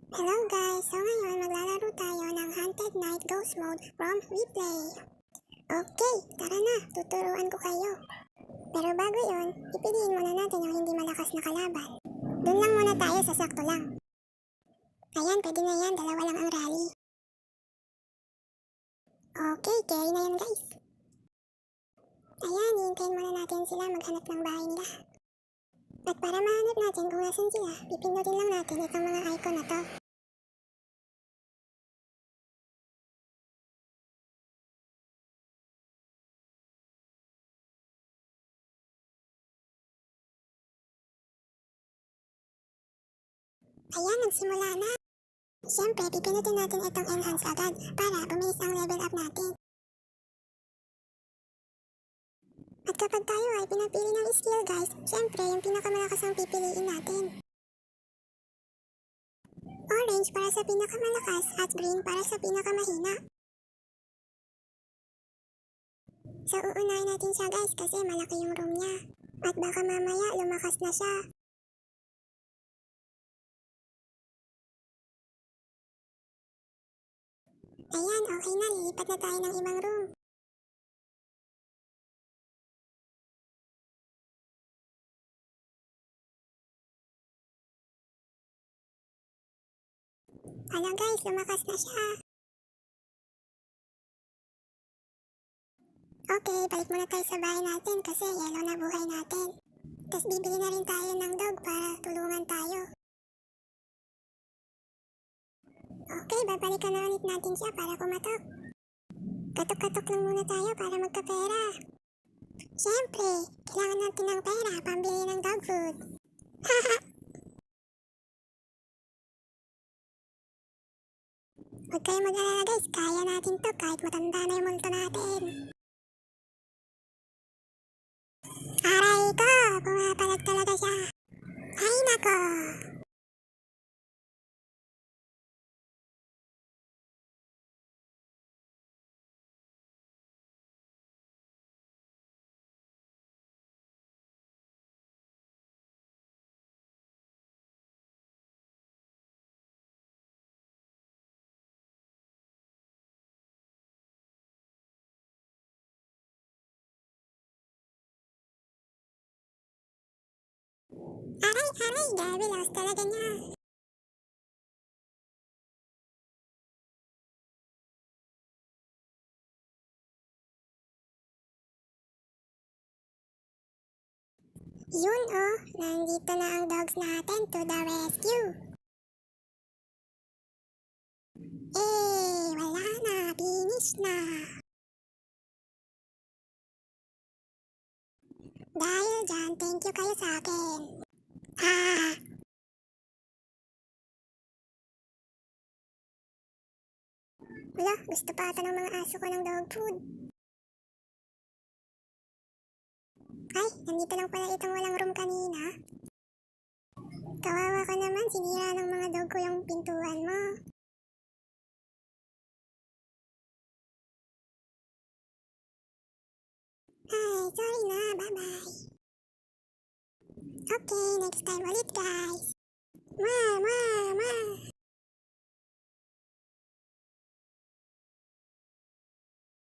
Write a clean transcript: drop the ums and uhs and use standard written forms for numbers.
Hello guys! So ngayon maglalaro tayo ng Haunted Night Ghost Mode from Weplay. Okay, tara na, tuturuan ko kayo. Pero bago yun, ipiliin muna natin yung hindi malakas na kalaban. Doon lang muna tayo sa sakto lang. Ayan, pwede na yan, dalawa lang ang rally. Okay, carry na yan guys. Ayan, hihintayin muna natin sila maghanap ng bahay nila. At para mahanap natin kung nasan sila, pipindutin lang natin itong mga icon na to. Ayan, nagsimula na. Siyempre, pipindutin natin itong enhance agad para bumilis ang level up natin. At kapag tayo ay pinapili ng skill guys, siyempre yung pinakamalakas ang pipiliin natin. Orange para sa pinakamalakas at green para sa pinakamahina. So uunahin natin siya guys kasi malaki yung room niya. At baka mamaya lumakas na siya. Ayan, okay na, lilipat na tayo ng ibang room. Alam guys, lumakas na siya. Okay, balik muna tayo sa bahay natin kasi yellow na buhay natin. Tapos bibili na rin tayo ng dog para tulungan tayo. Okay, babalikan na ulit natin siya para kumatok. Katok-katok lang muna tayo para magkapera. Siyempre, kailangan natin ng pera pambili ng dog food. Haha! Huwag kayo mag-alala guys, kaya natin to kahit matanda na yung multo natin. Aray ko! Pumapalag talaga siya. Ay nako! Aray, grabe lakas talaga niya. Yun oh, nandito na ang dogs natin to the rescue. Wala na, finish na. Dahil dyan, thank you kayo sa akin. Wala, gusto pa ata ng mga aso ko ng dog food. Ay, nandito lang pala itong walang room kanina. Kawawa ka naman, sinira ng mga dog ko yung pintuan mo. Ay, sorry na, bye-bye. Okay, next time ulit guys. Mwah!